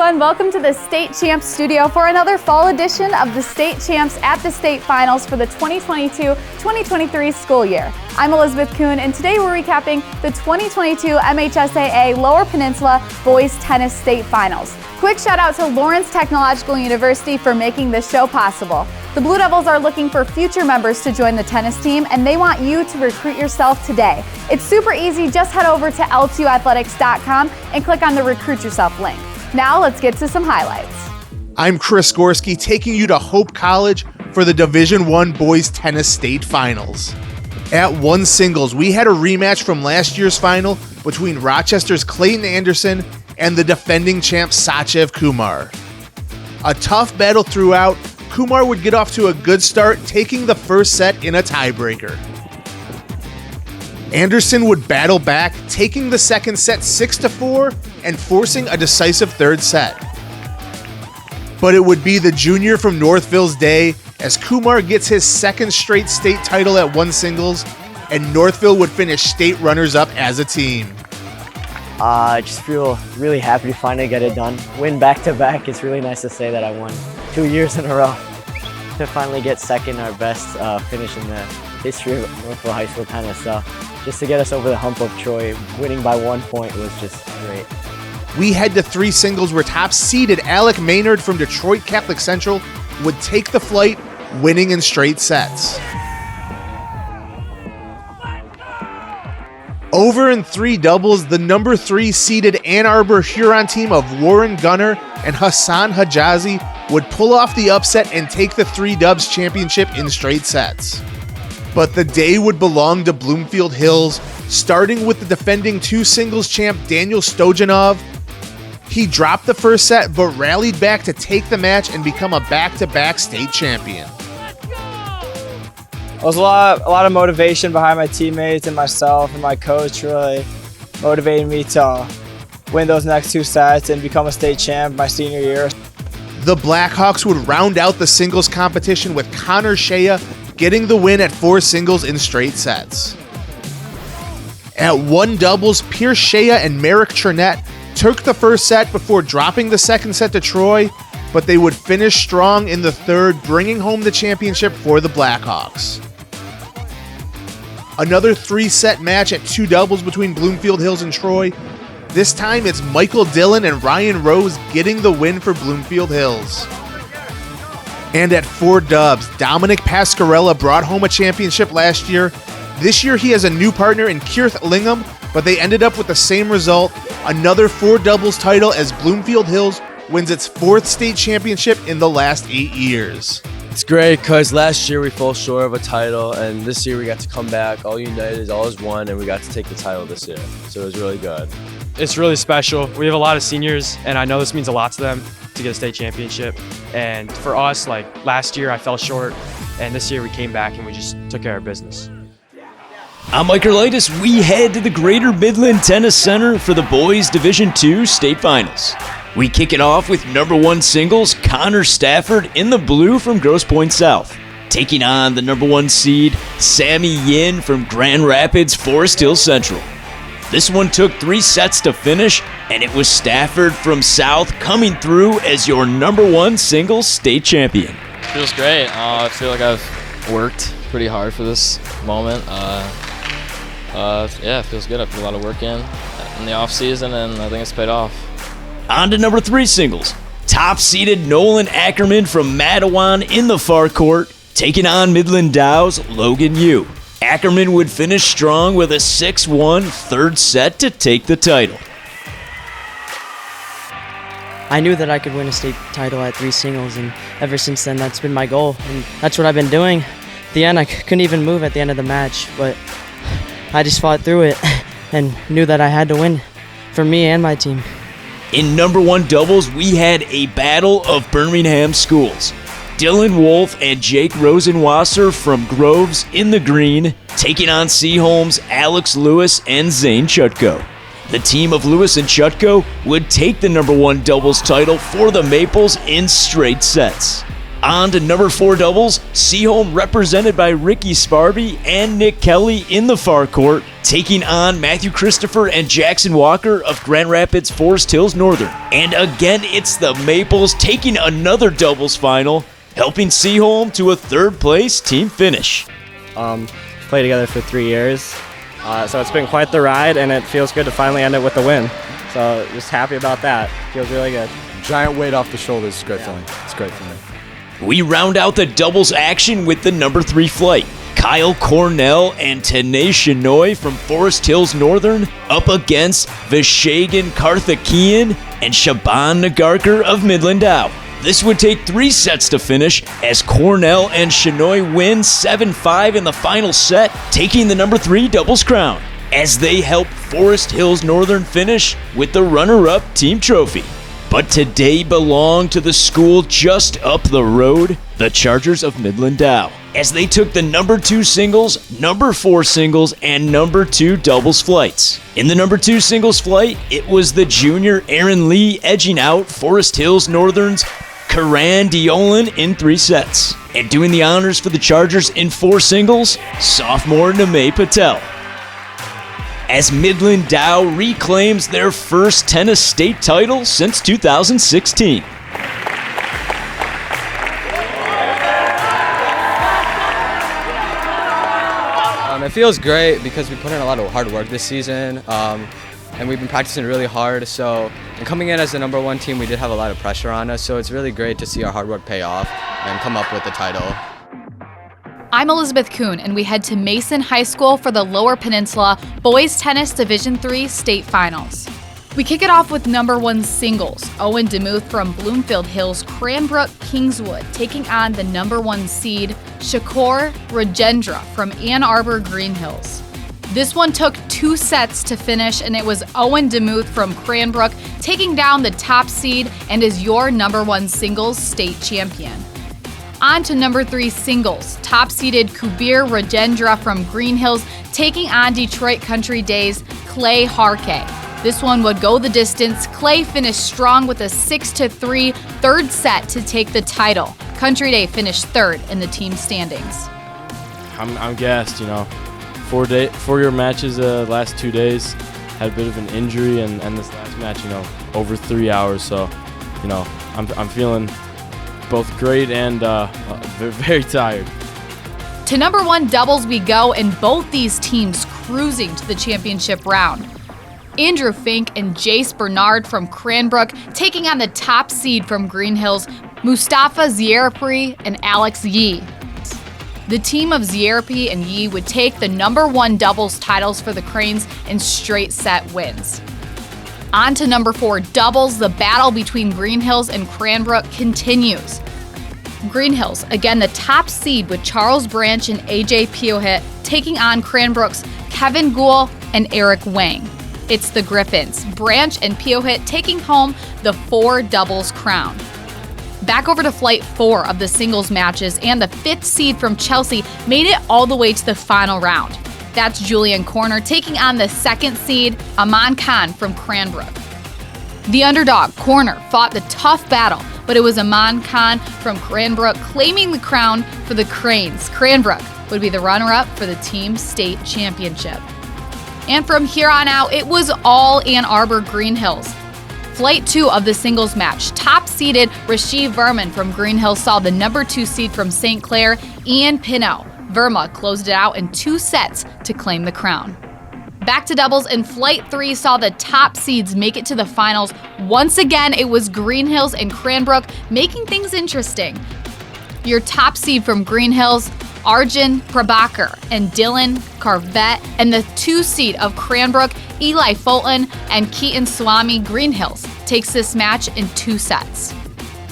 everyone. Welcome to the State Champs studio for another fall edition of the State Champs at the State Finals for the 2022-2023 school year. I'm Elizabeth Coon, and today we're recapping the 2022 MHSAA Lower Peninsula Boys Tennis State Finals. Quick shout out to Lawrence Technological University for making this show possible. The Blue Devils are looking for future members to join the tennis team, and they want you to recruit yourself today. It's super easy. Just head over to l2athletics.com and click on the Recruit Yourself link. Now let's get to some highlights. I'm Chris Gorski, taking you to Hope College for the Division I Boys Tennis State Finals. At one singles, we had a rematch from last year's final between Rochester's Clayton Anderson and the defending champ Sachev Kumar. A tough battle throughout. Kumar would get off to a good start, taking the first set in a tiebreaker. Anderson would battle back, taking the second set 6-4 and forcing a decisive third set. But it would be the junior from Northville's day as Kumar gets his second straight state title at one singles, and Northville would finish state runners-up as a team. I just feel really happy to finally get it done. Win back-to-back. It's really nice to say that I won 2 years in a row. To finally get second, our best finish in the history of Northville High School tennis. So just to get us over the hump of Troy, winning by 1 point was just great. We head to three singles where top-seeded Alec Maynard from Detroit Catholic Central would take the flight, winning in straight sets. Over in three doubles, the number 3 seeded Ann Arbor Huron team of Warren Gunner and Hassan Hajazi would pull off the upset and take the 3-dubs championship in straight sets. But the day would belong to Bloomfield Hills, starting with the defending 2 singles champ Daniel Stojanov. He dropped the first set but rallied back to take the match and become a back-to-back state champion. There was a lot of motivation behind my teammates and myself, and my coach really motivated me to win those next 2 sets and become a state champ my senior year. The Blackhawks would round out the singles competition with Connor Shea getting the win at 4 singles in straight sets. At one doubles, Pierce Shea and Merrick Chernett took the first set before dropping the second set to Troy, but they would finish strong in the third, bringing home the championship for the Blackhawks. Another 3-set match at 2 doubles between Bloomfield Hills and Troy. This time it's Michael Dillon and Ryan Rose getting the win for Bloomfield Hills. And at 4 dubs, Dominic Pascarella brought home a championship last year. This year he has a new partner in Keirth Lingham, but they ended up with the same result, another 4 doubles title as Bloomfield Hills wins its 4th state championship in the last 8 years. It's great because last year we fell short of a title, and this year we got to come back all united, all as one, and we got to take the title this year. So it was really good. It's really special. We have a lot of seniors, and I know this means a lot to them to get a state championship. And for us, like last year I fell short, and this year we came back and we just took care of business. I'm Mike Erlitis. We head to the Greater Midland Tennis Center for the Boys Division II State Finals. We kick it off with number 1 singles Connor Stafford in the blue from Grosse Pointe South, taking on the number 1 seed Sammy Yin from Grand Rapids Forest Hill Central. This one took 3 sets to finish, and it was Stafford from South coming through as your number 1 singles state champion. Feels great. I feel like I've worked pretty hard for this moment. Yeah, it feels good. I put a lot of work in the off season, and I think it's paid off. On to number 3 singles. Top-seeded Nolan Ackerman from Matawan in the far court, taking on Midland Dow's Logan Yu. Ackerman would finish strong with a 6-1 third set to take the title. I knew that I could win a state title at 3 singles, and ever since then that's been my goal, and that's what I've been doing. At the end, I couldn't even move at the end of the match, but I just fought through it and knew that I had to win for me and my team. In number 1 doubles, we had a battle of Birmingham schools. Dylan Wolf and Jake Rosenwasser from Groves in the green, taking on Seaholm's Alex Lewis and Zane Chutko. The team of Lewis and Chutko would take the number 1 doubles title for the Maples in straight sets. On to number 4 doubles, Seaholm represented by Ricky Sparby and Nick Kelly in the far court, taking on Matthew Christopher and Jackson Walker of Grand Rapids Forest Hills Northern. And again, it's the Maples taking another doubles final, helping Seaholm to a 3rd place team finish. Played together for 3 years, so it's been quite the ride, and it feels good to finally end it with a win. So just happy about that. Feels really good. Giant weight off the shoulders. It's great feeling. It's great for me. We round out the doubles action with the number 3 flight. Kyle Cornell and Tanae Shinoy from Forest Hills Northern up against Vishagan Karthikeyan and Shaban Nagarkar of Midland Dow. This would take 3 sets to finish as Cornell and Shinoy win 7-5 in the final set, taking the number 3 doubles crown as they help Forest Hills Northern finish with the runner-up team trophy. But today belonged to the school just up the road, the Chargers of Midland Dow, as they took the number 2 singles, number 4 singles, and number 2 doubles flights. In the number 2 singles flight, it was the junior Aaron Lee edging out Forest Hills Northern's Karan Diolan in 3 sets. And doing the honors for the Chargers in 4 singles, sophomore Namay Patel. As Midland Dow reclaims their first tennis state title since 2016. It feels great because we put in a lot of hard work this season, and we've been practicing really hard. And coming in as the number 1 team, we did have a lot of pressure on us, so it's really great to see our hard work pay off and come up with the title. I'm Elizabeth Coon, and we head to Mason High School for the Lower Peninsula Boys Tennis Division III State Finals. We kick it off with number 1 singles. Owen DeMuth from Bloomfield Hills Cranbrook Kingswood taking on the number 1 seed Shakur Rajendra from Ann Arbor Green Hills. This one took 2 sets to finish, and it was Owen DeMuth from Cranbrook taking down the top seed and is your number 1 singles state champion. On to number 3 singles. Top-seeded Kubir Rajendra from Green Hills taking on Detroit Country Days' Clay Harke. This one would go the distance. Clay finished strong with a 6-3 third set to take the title. Country Day finished 3rd in the team standings. I'm gassed, 4-year matches last 2 days. Had a bit of an injury, and this last match, over 3 hours. So, I'm feeling both great and very tired. To number 1 doubles we go, and both these teams cruising to the championship round. Andrew Fink and Jace Bernard from Cranbrook taking on the top seed from Green Hills, Mustafa Zierapri and Alex Yee. The team of Zierapri and Yee would take the number 1 doubles titles for the Cranes in straight set wins. On to number 4 doubles, the battle between Green Hills and Cranbrook continues. Green Hills, again the top seed with Charles Branch and AJ Piohit taking on Cranbrook's Kevin Gould and Eric Wang. It's the Griffins, Branch and Piohit taking home the 4 doubles crown. Back over to flight 4 of the singles matches, and the 5th seed from Chelsea made it all the way to the final round. That's Julian Corner taking on the 2nd seed, Aman Khan from Cranbrook. The underdog, Corner, fought the tough battle, but it was Aman Khan from Cranbrook claiming the crown for the Cranes. Cranbrook would be the runner-up for the team state championship. And from here on out, it was all Ann Arbor Green Hills. Flight 2 of the singles match, top-seeded Rasheed Verman from Green Hills saw the number 2 seed from St. Clair, Ian Pinot. Verma closed it out in 2 sets to claim the crown. Back to doubles, and Flight 3 saw the top seeds make it to the finals. Once again, it was Green Hills and Cranbrook making things interesting. Your top seed from Green Hills, Arjun Prabhakar and Dylan Carvet, and the 2 seed of Cranbrook, Eli Fulton and Keaton Swami Green Hills takes this match in 2 sets.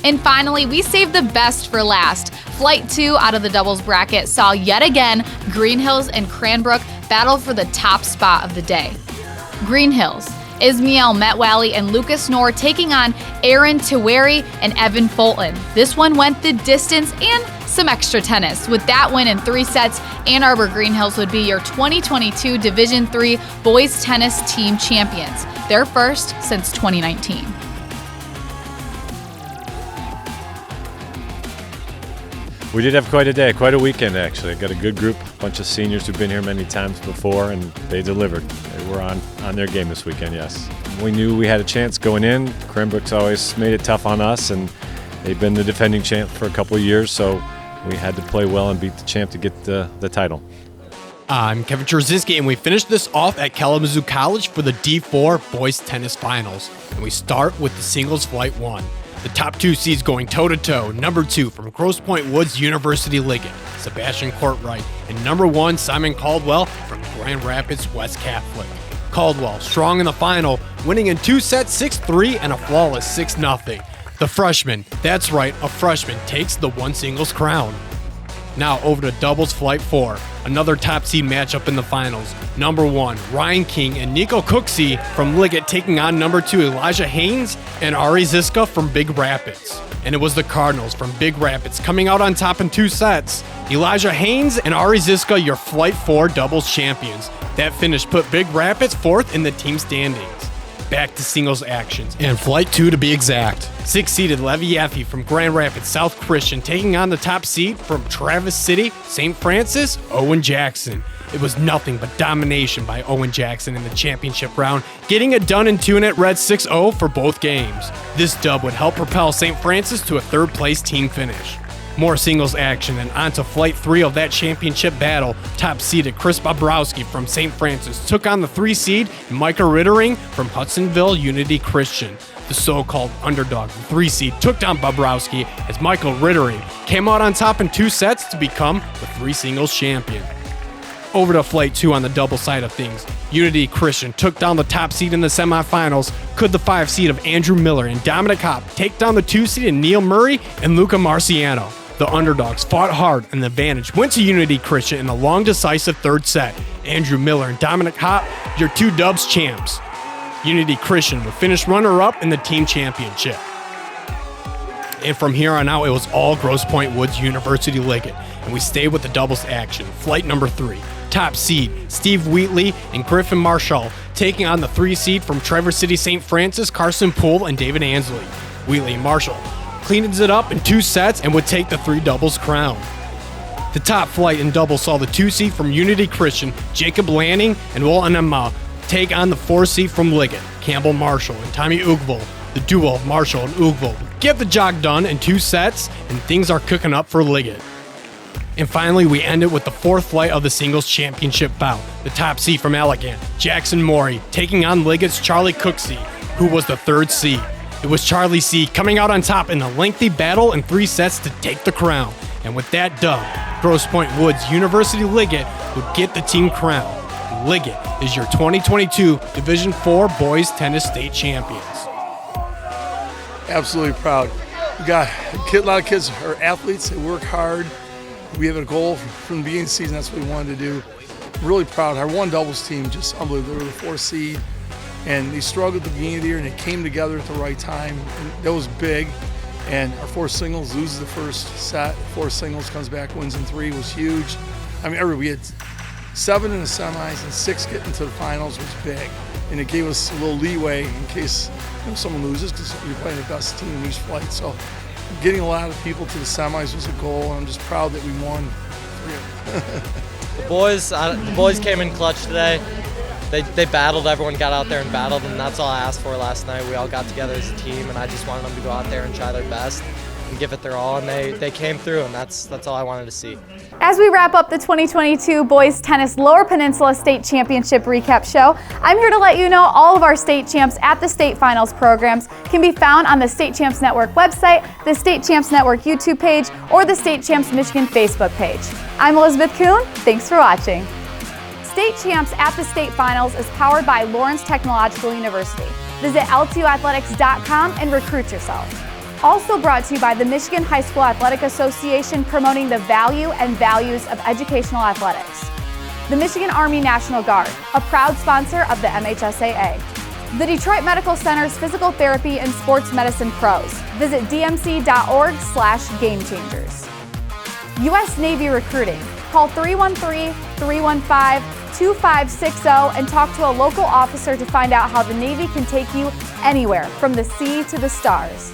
And finally, we saved the best for last. Flight 2 out of the doubles bracket saw yet again Green Hills and Cranbrook battle for the top spot of the day. Green Hills, Ismael Metwally and Lucas Knorr taking on Aaron Tiwari and Evan Fulton. This one went the distance and some extra tennis. With that win in 3 sets, Ann Arbor Green Hills would be your 2022 Division III Boys Tennis Team Champions, their first since 2019. We did have quite a day, quite a weekend actually. Got a good group, a bunch of seniors who've been here many times before, and they delivered. They were on their game this weekend, yes. We knew we had a chance going in. Cranbrook's always made it tough on us, and they've been the defending champ for a couple of years, so we had to play well and beat the champ to get the title. I'm Kevin Czerzinski, and we finished this off at Kalamazoo College for the D4 Boys Tennis Finals. And we start with the singles flight 1. The top 2 seeds going toe-to-toe. Number 2 from Grosse Pointe Woods University Liggett, Sebastian Courtwright, and number 1 Simon Caldwell from Grand Rapids West Catholic. Caldwell strong in the final, winning in 2 sets 6-3 and a flawless 6-0. The freshman, that's right, a freshman, takes the 1 singles crown. Now over to doubles flight 4, another top seed matchup in the finals. Number 1, Ryan King and Nico Cooksey from Liggett taking on number 2, Elijah Haynes and Ari Ziska from Big Rapids. And it was the Cardinals from Big Rapids coming out on top in 2 sets. Elijah Haynes and Ari Ziska, your flight 4 doubles champions. That finish put Big Rapids 4th in the team standings. Back to singles actions, and flight 2 to be exact. 6-seeded Levi Yaffe from Grand Rapids South Christian taking on the top seed from Travis City, St. Francis, Owen Jackson. It was nothing but domination by Owen Jackson in the championship round, getting it done in 2-net red 6-0 for both games. This dub would help propel St. Francis to a 3rd place team finish. More singles action and on to flight 3 of that championship battle. Top seeded Chris Bobrowski from St. Francis took on the 3 seed Micah Rittering from Hudsonville Unity Christian. The so-called underdog, the 3 seed, took down Bobrowski as Michael Rittering came out on top in 2 sets to become the 3 singles champion. Over to flight 2 on the double side of things. Unity Christian took down the top seed in the semifinals. Could the 5 seed of Andrew Miller and Dominic Hopp take down the 2 seed in Neil Murray and Luca Marciano? The underdogs fought hard, and the advantage went to Unity Christian in a long, decisive 3rd set. Andrew Miller and Dominic Hopp, your 2 dubs champs. Unity Christian would finish runner-up in the team championship. And from here on out, it was all Grosse Pointe Woods University Liggett, and we stayed with the doubles action. Flight number 3. Top seed Steve Wheatley and Griffin Marshall taking on the 3 seed from Traverse City St. Francis, Carson Poole and David Ansley. Wheatley and Marshall cleans it up in 2 sets and would take the 3 doubles crown. The top flight in doubles saw the 2 seed from Unity Christian, Jacob Lanning and Will Anema, take on the 4 seed from Liggett, Campbell Marshall and Tommy Ugval. The duo of Marshall and Ugval get the job done in 2 sets, and things are cooking up for Liggett. And finally, we ended with the 4th flight of the singles championship bout. The top seed from Allegan, Jackson Morey, taking on Liggett's Charlie Cooksey, who was the 3rd seed. It was Charlie C coming out on top in a lengthy battle in 3 sets to take the crown. And with that dub, Grosse Pointe Woods University Liggett would get the team crown. Liggett is your 2022 Division IV Boys Tennis State Champions. Absolutely proud. We got a lot of kids are athletes. They work hard. We have a goal from the beginning of the season. That's what we wanted to do. I'm really proud. Our 1 doubles team, just unbelievable. They were the 4th seed. And they struggled at the beginning of the year, and they came together at the right time. And that was big. And our 4 singles loses the 1st set. 4 singles comes back, wins in 3 was huge. I mean, we had 7 in the semis and 6 getting to the finals was big. And it gave us a little leeway in case someone loses, because you're playing the best team in each flight. So getting a lot of people to the semis was a goal, and I'm just proud that we won. The boys came in clutch today. They battled, everyone got out there and battled, and that's all I asked for last night. We all got together as a team, and I just wanted them to go out there and try their best and give it their all, and they came through, and that's all I wanted to see. As we wrap up the 2022 Boys Tennis Lower Peninsula State Championship Recap Show, I'm here to let you know all of our state champs at the state finals programs can be found on the State Champs Network website, the State Champs Network YouTube page, or the State Champs Michigan Facebook page. I'm Elizabeth Coon. Thanks for watching. State Champs at the State Finals is powered by Lawrence Technological University. Visit l2athletics.com and recruit yourself. Also brought to you by the Michigan High School Athletic Association, promoting the value and values of educational athletics. The Michigan Army National Guard, a proud sponsor of the MHSAA. The Detroit Medical Center's Physical Therapy and Sports Medicine Pros. Visit dmc.org/gamechangers. U.S. Navy Recruiting. Call 313-315-2560 and talk to a local officer to find out how the Navy can take you anywhere from the sea to the stars.